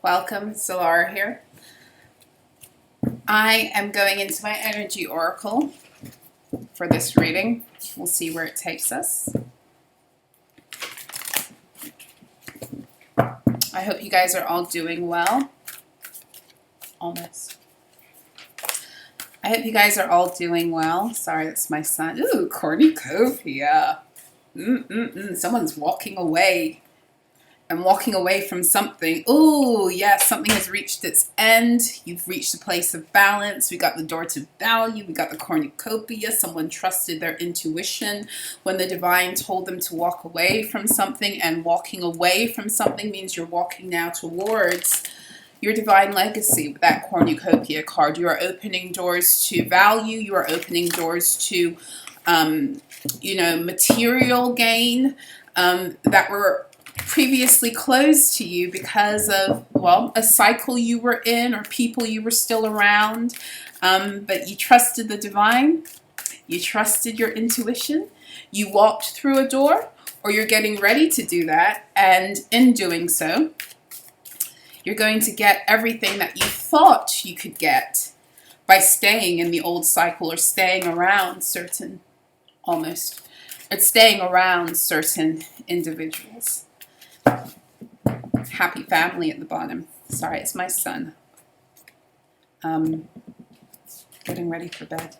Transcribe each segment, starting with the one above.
Welcome, Solara here. I am going into my energy oracle for this reading. We'll see where it takes us. I hope you guys are all doing well. Almost. I hope you guys are all doing well. Sorry, that's my son. Ooh, cornucopia. Someone's walking away. And walking away from something. Oh, yes, something has reached its end. You've reached a place of balance. We got the door to value. We got the cornucopia. Someone trusted their intuition when the divine told them to walk away from something. And walking away from something means you're walking now towards your divine legacy with that cornucopia card. You are opening doors to value. You are opening doors to, material gain that were previously closed to you because of, well, a cycle you were in or people you were still around. But you trusted the divine. You trusted your intuition. You walked through a door, or you're getting ready to do that. And in doing so, you're going to get everything that you thought you could get by staying in the old cycle or staying around certain individuals. Happy family at the bottom. Sorry, it's my son. Getting ready for bed.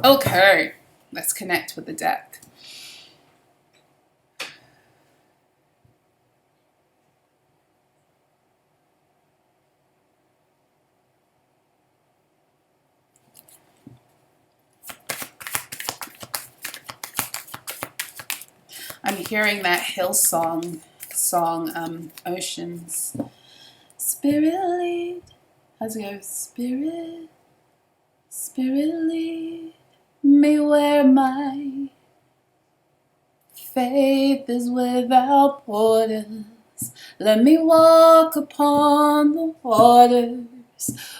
Okay, let's connect with the deck. I'm hearing that Hillsong song, Oceans. Spirit lead. How's it go? Spirit lead me where my faith is without borders. Let me walk upon the waters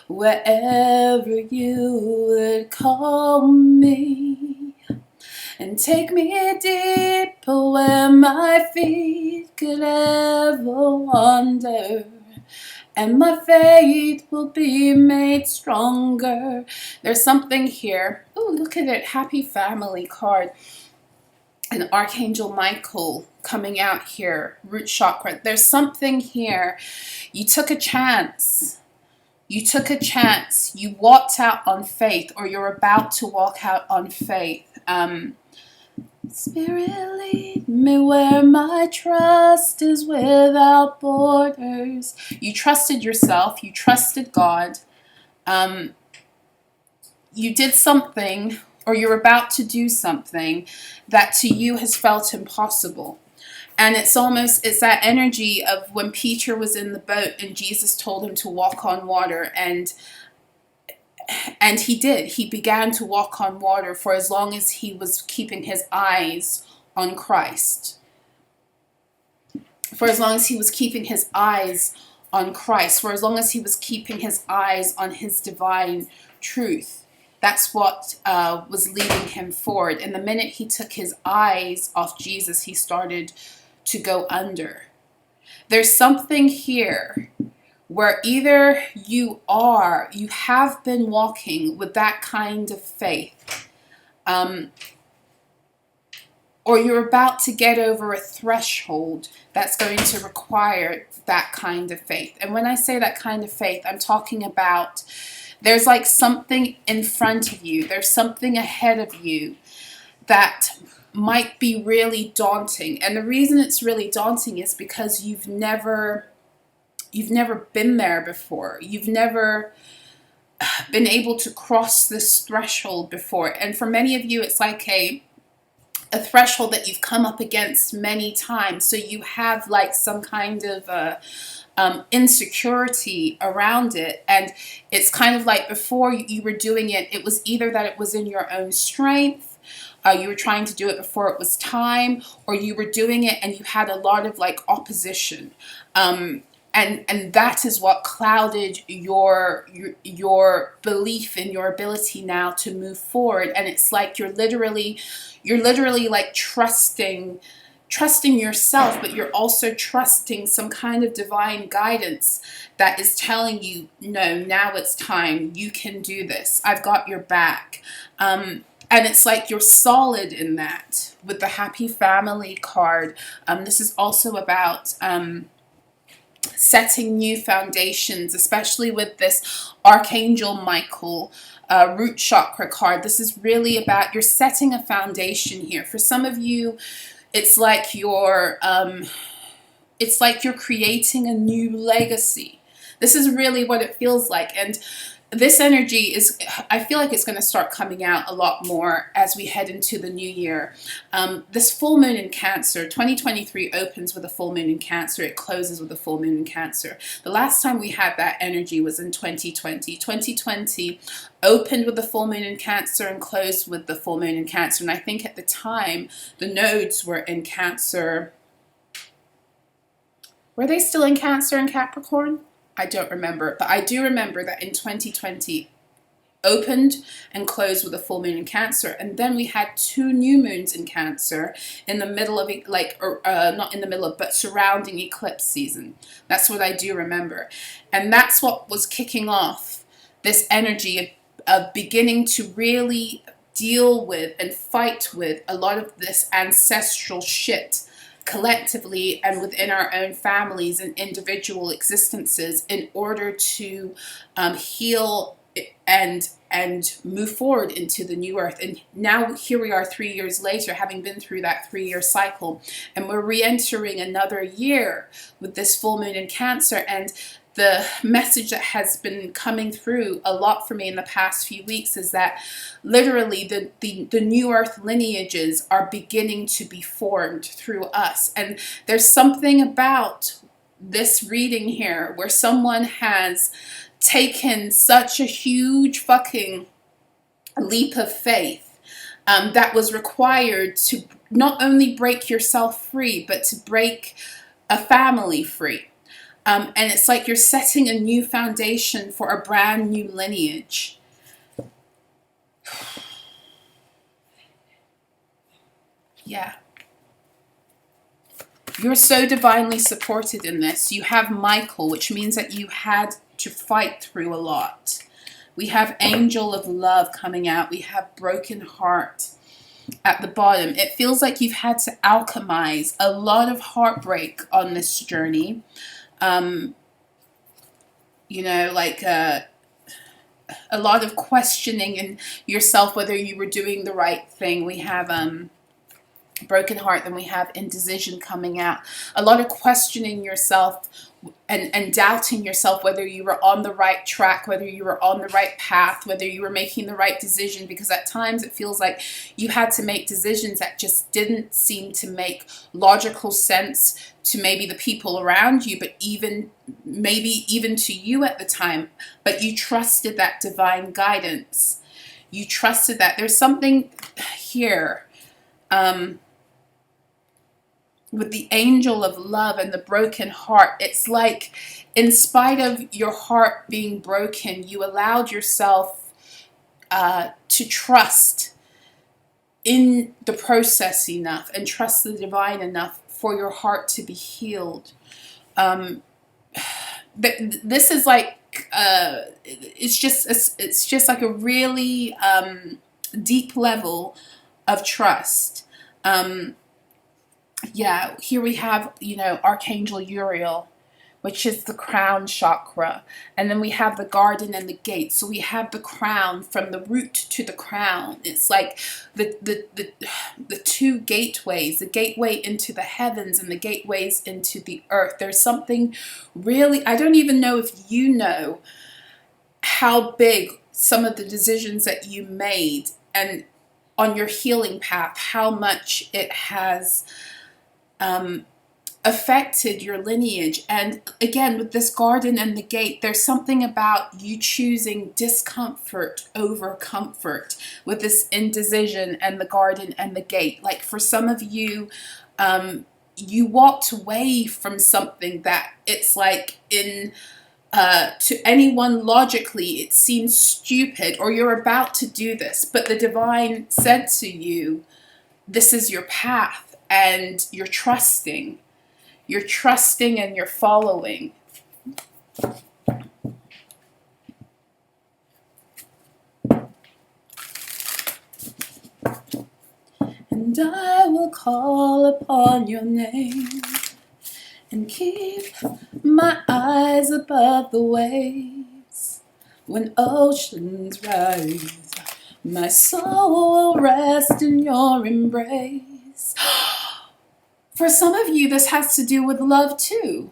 wherever you would call me. And take me deeper where my feet could ever wander. And my faith will be made stronger. There's something here. Oh, look at it. Happy family card. And Archangel Michael coming out here. Root chakra. There's something here. You took a chance. You took a chance. You walked out on faith, or you're about to walk out on faith. Spirit lead me where my trust is without borders. You trusted yourself. You trusted God. You did something, or you're about to do something that to you has felt impossible. And it's that energy of when Peter was in the boat and Jesus told him to walk on water, and he did. He began to walk on water for as long as he was keeping his eyes on Christ. For as long as he was keeping his eyes on Christ. For as long as he was keeping his eyes on his divine truth. That's what was leading him forward. And the minute he took his eyes off Jesus, he started to go under. There's something here where either you have been walking with that kind of faith, or you're about to get over a threshold that's going to require that kind of faith. And when I say that kind of faith, I'm talking about there's like something in front of you, there's something ahead of you that might be really daunting. And the reason it's really daunting is because you've never been there before. You've never been able to cross this threshold before. And for many of you, it's like a threshold that you've come up against many times. So you have like some kind of insecurity around it. And it's kind of like before you were doing it, it was either that it was in your own strength, you were trying to do it before it was time, or you were doing it and you had a lot of like opposition. And that is what clouded your belief in your ability now to move forward. And it's like you're literally like trusting trusting yourself, but you're also trusting some kind of divine guidance that is telling you, no, now it's time. You can do this. I've got your back. And it's like you're solid in that with the Happy Family card. This is also about setting new foundations, especially with this Archangel Michael root chakra card. This is really about you're setting a foundation here. For some of you, it's like you're creating a new legacy. This is really what it feels like. And this energy is, I feel like it's going to start coming out a lot more as we head into the new year. This full moon in Cancer, 2023 opens with a full moon in Cancer. It closes with a full moon in Cancer. The last time we had that energy was in 2020. 2020 opened with the full moon in Cancer and closed with the full moon in Cancer. And I think at the time, the nodes were in Cancer. Were they still in Cancer and Capricorn? I don't remember, but I do remember that in 2020 opened and closed with a full moon in Cancer, and then we had 2 new moons in Cancer in the middle of it, not in the middle of, but surrounding eclipse season. That's what I do remember, and that's what was kicking off this energy of beginning to really deal with and fight with a lot of this ancestral shit collectively and within our own families and individual existences in order to heal and move forward into the new earth. And now here we are 3 years later, having been through that 3-year cycle, and we're re-entering another year with this full moon in Cancer. And the message that has been coming through a lot for me in the past few weeks is that literally the new earth lineages are beginning to be formed through us. And there's something about this reading here where someone has taken such a huge fucking leap of faith that was required to not only break yourself free, but to break a family free. And it's like you're setting a new foundation for a brand new lineage. Yeah. You're so divinely supported in this. You have Michael, which means that you had to fight through a lot. We have Angel of Love coming out. We have Broken Heart at the bottom. It feels like you've had to alchemize a lot of heartbreak on this journey. You know, like a lot of questioning in yourself whether you were doing the right thing. We have Broken Heart, then we have Indecision coming out. A lot of questioning yourself and doubting yourself whether you were on the right track, whether you were on the right path, whether you were making the right decision, because at times it feels like you had to make decisions that just didn't seem to make logical sense to maybe the people around you, but maybe even to you at the time. But you trusted that divine guidance. You trusted that. There's something here with the Angel of Love and the Broken Heart. It's like, in spite of your heart being broken, you allowed yourself to trust in the process enough and trust the divine enough for your heart to be healed. This is like it's just like a really deep level of trust. Yeah, here we have, you know, Archangel Uriel, which is the crown chakra. And then we have the garden and the gate. So we have the crown from the root to the crown. It's like the 2 gateways, the gateway into the heavens and the gateways into the earth. There's something really, I don't even know if you know how big some of the decisions that you made and on your healing path, how much it has affected your lineage. And again, with this garden and the gate, there's something about you choosing discomfort over comfort with this indecision and the garden and the gate. Like for some of you, you walked away from something that it's like to anyone logically it seems stupid, or you're about to do this, but the divine said to you, this is your path. and you're trusting. You're trusting and you're following. And I will call upon your name and keep my eyes above the waves. When oceans rise, my soul will rest in your embrace. For some of you, this has to do with love too.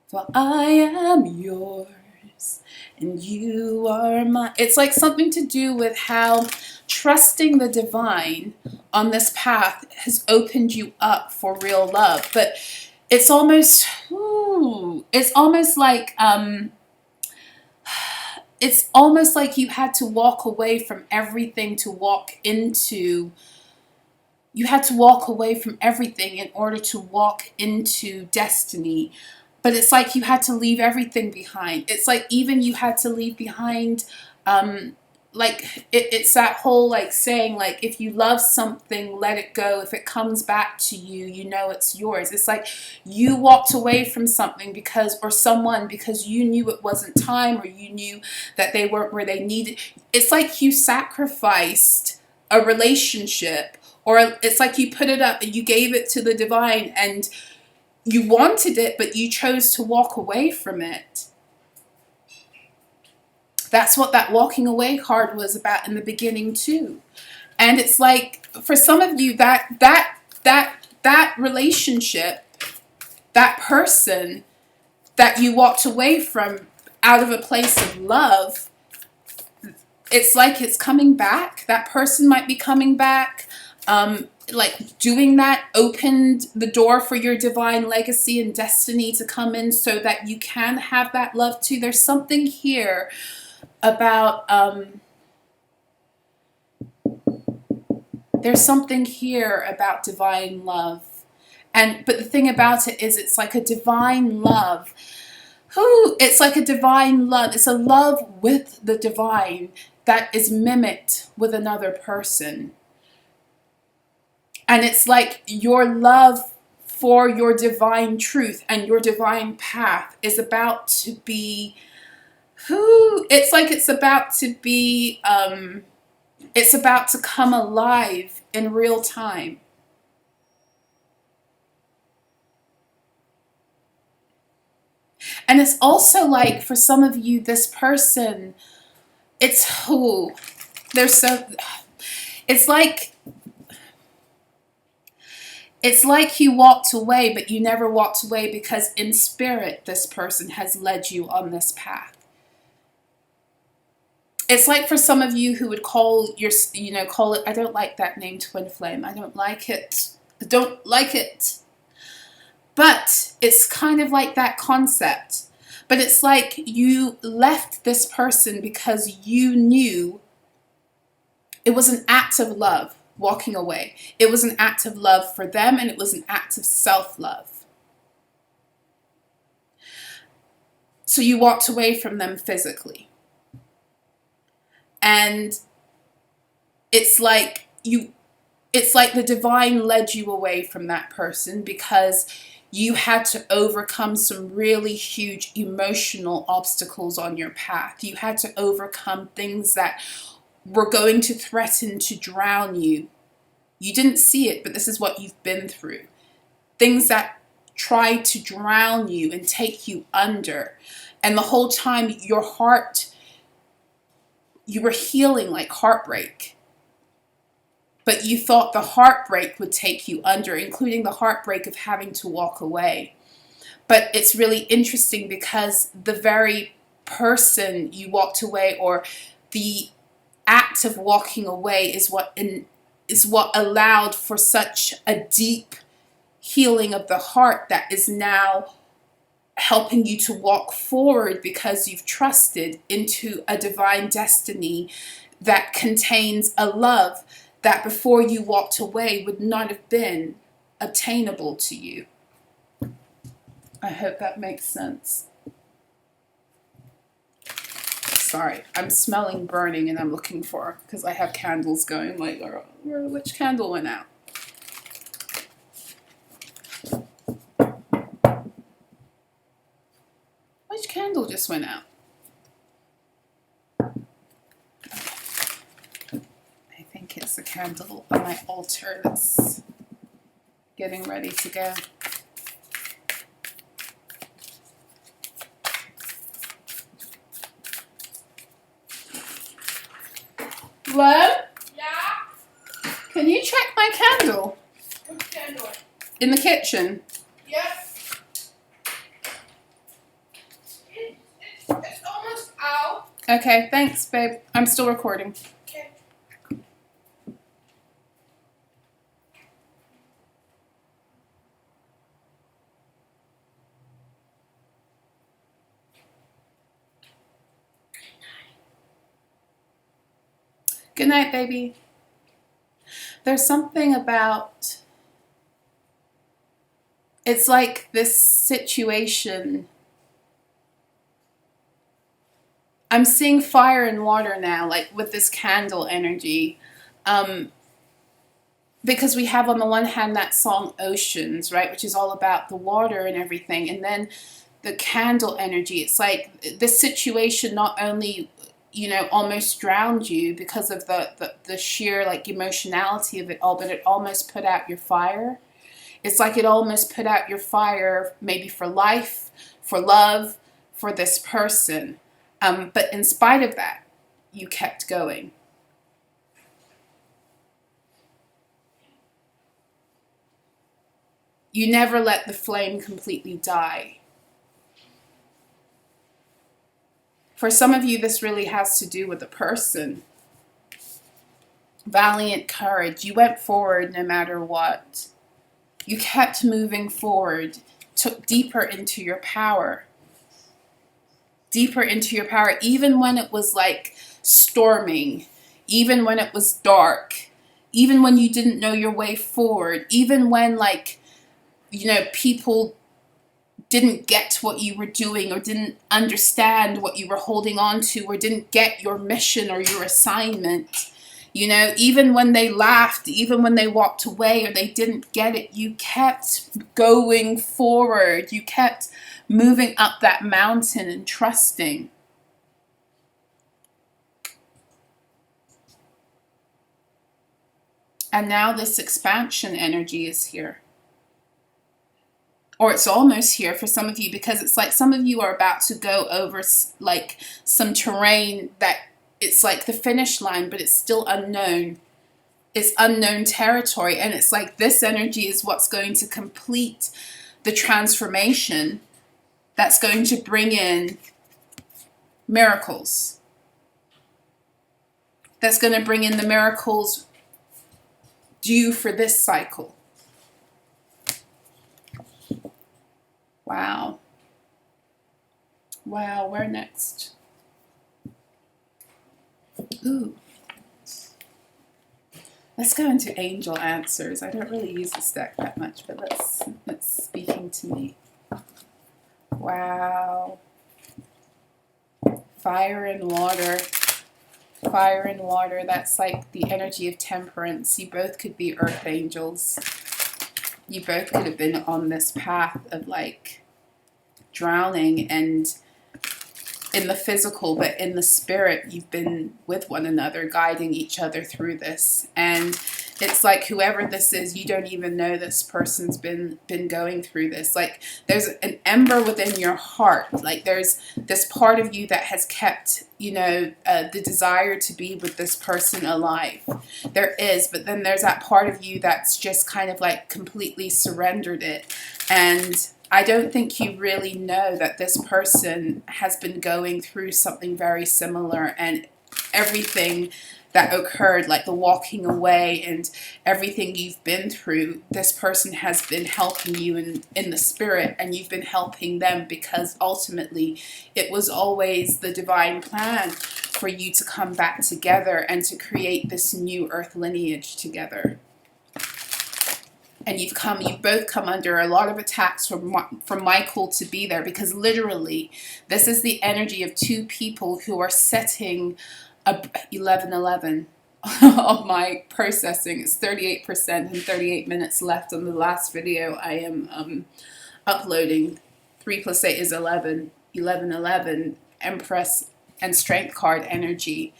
For I am yours and you are mine. It's like something to do with how trusting the divine on this path has opened you up for real love. But it's almost like you had to walk away from everything to walk into. You had to walk away from everything in order to walk into destiny. But it's like you had to leave everything behind. It's like even you had to leave behind, it's that whole like saying, like, if you love something, let it go. If it comes back to you, you know it's yours. It's like you walked away from something or someone because you knew it wasn't time, or you knew that they weren't where they needed. It's like you sacrificed a relationship, or it's like you put it up and you gave it to the divine and you wanted it, but you chose to walk away from it. That's what that walking away card was about in the beginning too. And it's like, for some of you, that relationship, that person that you walked away from out of a place of love, it's like it's coming back. That person might be coming back. Like doing that opened the door for your divine legacy and destiny to come in so that you can have that love too. There's something here about divine love. But the thing about it is, it's like a divine love. It's like a divine love. It's a love with the divine that is mimicked with another person. And it's like your love for your divine truth and your divine path is about to be it's about to come alive in real time. And it's also like, for some of you, this person, it's like you walked away, but you never walked away because in spirit, this person has led you on this path. It's like for some of you who would call it, I don't like that name, twin flame. I don't like it. I don't like it. But it's kind of like that concept. But it's like you left this person because you knew it was an act of love, walking away. It was an act of love for them, and it was an act of self-love. So you walked away from them physically. And it's like the divine led you away from that person because you had to overcome some really huge emotional obstacles on your path. You had to overcome things that were going to threaten to drown you. You didn't see it, but this is what you've been through. Things that tried to drown you and take you under. And the whole time your heart, you were healing like heartbreak. But you thought the heartbreak would take you under, including the heartbreak of having to walk away. But it's really interesting because the very person you walked away, or the act of walking away, is what allowed for such a deep healing of the heart that is now helping you to walk forward because you've trusted into a divine destiny that contains a love that before you walked away would not have been obtainable to you. I hope that makes sense. Sorry, I'm smelling burning and I'm looking for, because I have candles going, like, which candle went out? Which candle just went out? I think it's the candle on my altar that's getting ready to go. Lem? Yeah? Can you check my candle? Which candle? In the kitchen. Yes. It's almost out. Okay, thanks, babe. I'm still recording. Okay. Good night, baby. There's something about, it's like this situation. I'm seeing fire and water now, like with this candle energy. Because we have on the one hand that song Oceans, right, which is all about the water and everything. And then the candle energy, it's like this situation not only, you know, almost drowned you because of the sheer like emotionality of it all, but it almost put out your fire. It's like it almost put out your fire maybe for life, for love, for this person. But in spite of that, you kept going. You never let the flame completely die. For some of you, this really has to do with the person. Valiant courage. You went forward no matter what. You kept moving forward, took deeper into your power. Deeper into your power, even when it was like storming, even when it was dark, even when you didn't know your way forward, even when like, you know, people didn't get what you were doing or didn't understand what you were holding on to or didn't get your mission or your assignment. You know, even when they laughed, even when they walked away or they didn't get it, you kept going forward. You kept moving up that mountain and trusting. And now this expansion energy is here. Or it's almost here for some of you, because it's like some of you are about to go over like some terrain that it's like the finish line, but it's still unknown. It's unknown territory. And it's like this energy is what's going to complete the transformation that's going to bring in miracles. That's going to bring in the miracles due for this cycle. Wow. Wow, where next? Ooh. Let's go into angel answers. I don't really use this deck that much, but it's speaking to me. Wow. Fire and water. Fire and water, that's like the energy of temperance. You both could be earth angels. You both could have been on this path of like drowning, and in the physical, but in the spirit, you've been with one another, guiding each other through this. And it's like whoever this is, you don't even know this person's been going through this. Like there's an ember within your heart. Like there's this part of you that has kept, you know, the desire to be with this person alive. There is, but then there's that part of you that's just kind of like completely surrendered it. And I don't think you really know that this person has been going through something very similar, and everything that occurred, like the walking away and everything you've been through, this person has been helping you in the spirit, and you've been helping them, because ultimately it was always the divine plan for you to come back together and to create this new earth lineage together. And you've both come under a lot of attacks from Michael to be there, because literally this is the energy of two people who are setting a 11:11 of my processing. It's 38% and 38 minutes left on the last video I am uploading. 3 + 8 is 11. 1111 Empress and Strength card energy.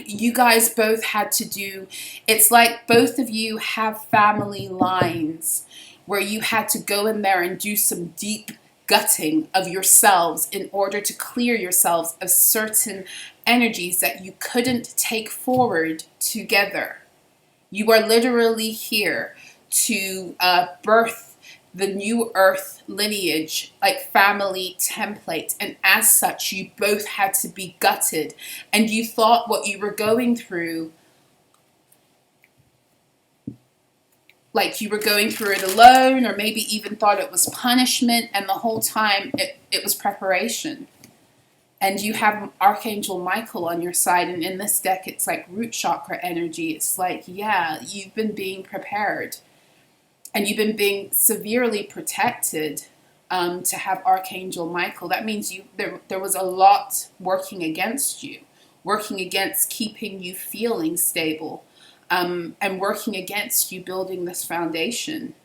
You guys both had to do, it's like both of you have family lines where you had to go in there and do some deep gutting of yourselves in order to clear yourselves of certain energies that you couldn't take forward together. You are literally here to birth the new earth lineage, like family template, and as such you both had to be gutted, and you thought what you were going through, like you were going through it alone, or maybe even thought it was punishment, and the whole time it was preparation. And you have Archangel Michael on your side, and in this deck it's like root chakra energy. It's like, yeah, you've been being prepared. And you've been being severely protected to have Archangel Michael. That means there was a lot working against you, working against keeping you feeling stable, and working against you building this foundation.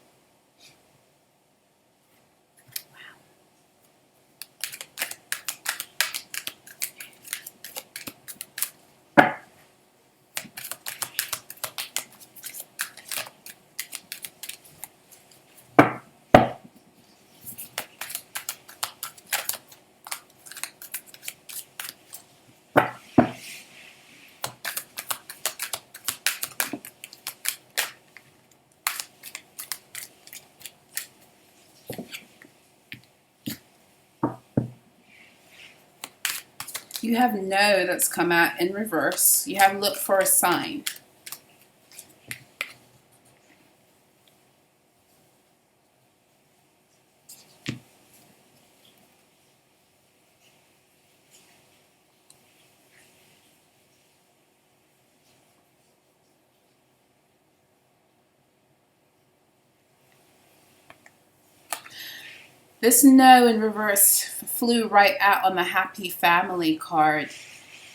You have no that's come out in reverse. You have look for a sign. This no in reverse flew right out on the happy family card.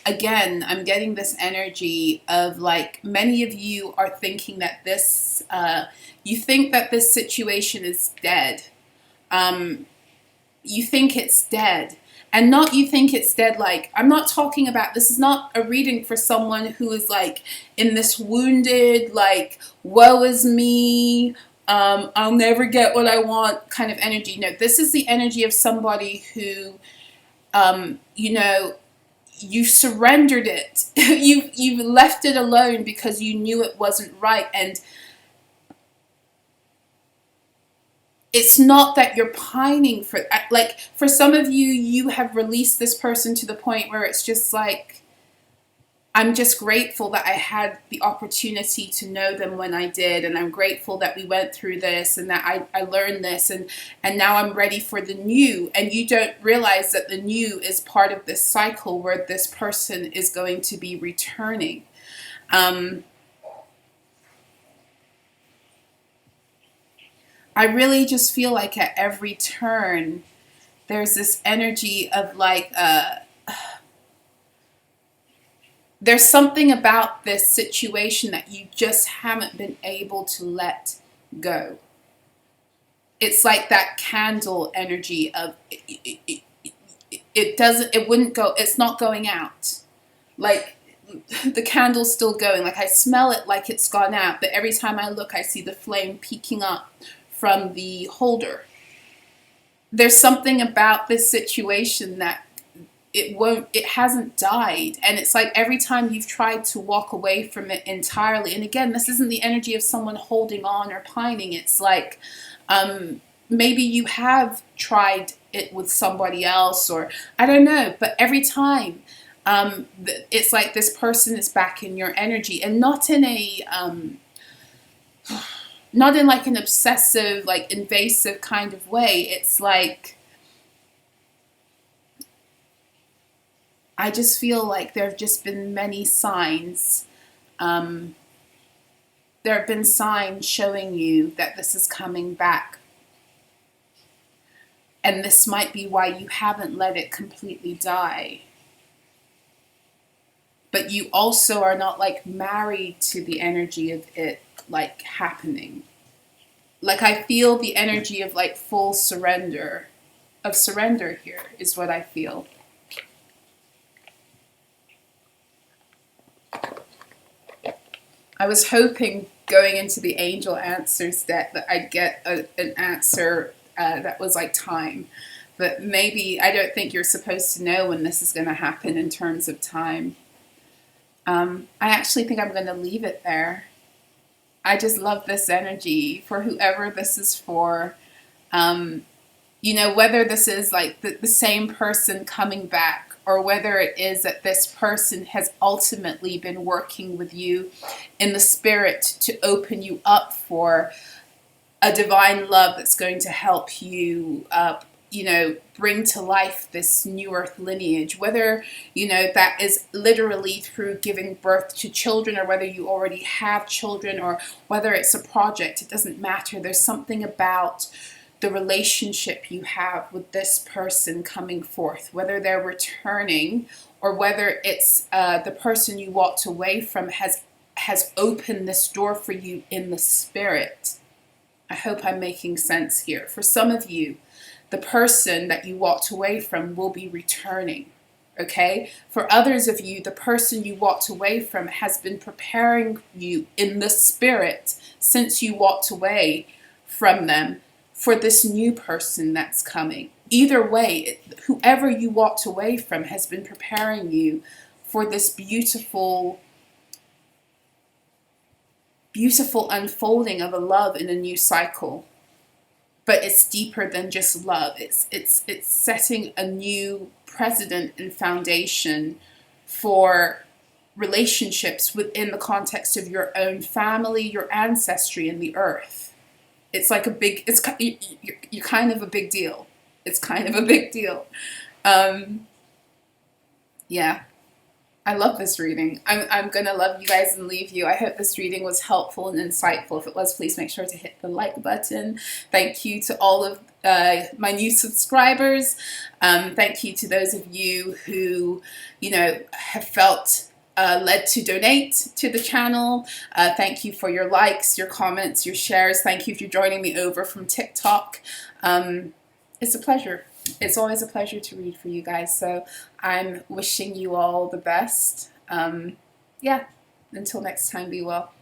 Again, I'm getting this energy of like many of you are thinking that this, you think that this situation is dead. You think it's dead. And not you think it's dead like, I'm not talking about, this is not a reading for someone who is like in this wounded, like, woe is me, I'll never get what I want kind of energy. No, this is the energy of somebody who, you know, you surrendered it. You've left it alone because you knew it wasn't right. And it's not that you're pining for, like, for some of you, you have released this person to the point where it's just like, I'm just grateful that I had the opportunity to know them when I did, and I'm grateful that we went through this and that I learned this, and now I'm ready for the new. And you don't realize that the new is part of this cycle where this person is going to be returning. I really just feel like at every turn there's this energy of like there's something about this situation that you just haven't been able to let go. It's like that candle energy of it wouldn't go, it's not going out. Like the candle's still going. Like I smell it like it's gone out, but every time I look, I see the flame peeking up from the holder. There's something about this situation that it hasn't died. And it's like every time you've tried to walk away from it entirely, and again, this isn't the energy of someone holding on or pining. It's like maybe you have tried it with somebody else, or I don't know, but every time it's like this person is back in your energy, and not in a not in like an obsessive, like invasive kind of way. It's like I just feel like there have just been many signs. There have been signs showing you that this is coming back. And this might be why you haven't let it completely die. But you also are not like married to the energy of it like happening. like I feel the energy of like full surrender, of surrender here is what I feel. I was hoping going into the angel answers deck that I'd get an answer that was like time. But maybe, I don't think you're supposed to know when this is going to happen in terms of time. I actually think I'm going to leave it there. I just love this energy for whoever this is for. You know, whether this is like the same person coming back, or whether it is that this person has ultimately been working with you in the spirit to open you up for a divine love that's going to help you, you know, bring to life this new earth lineage, whether, you know, that is literally through giving birth to children, or whether you already have children, or whether it's a project, it doesn't matter. There's something about the relationship you have with this person coming forth, whether they're returning or whether it's the person you walked away from has opened this door for you in the spirit. I hope I'm making sense here. For some of you, the person that you walked away from will be returning. Okay? For others of you, the person you walked away from has been preparing you in the spirit since you walked away from them for this new person that's coming. Either way, whoever you walked away from has been preparing you for this beautiful, beautiful unfolding of a love in a new cycle. But it's deeper than just love. It's setting a new precedent and foundation for relationships within the context of your own family, your ancestry, and the earth. It's like a big, you're kind of a big deal. It's kind of a big deal. Yeah, I love this reading. I'm going to love you guys and leave you. I hope this reading was helpful and insightful. If it was, please make sure to hit the like button. Thank you to all of my new subscribers. Thank you to those of you who, you know, have felt led to donate to the channel. Thank you for your likes, your comments, your shares. Thank you for joining me over from TikTok. It's a pleasure. It's always a pleasure to read for you guys. So I'm wishing you all the best. Yeah, until next time, be well.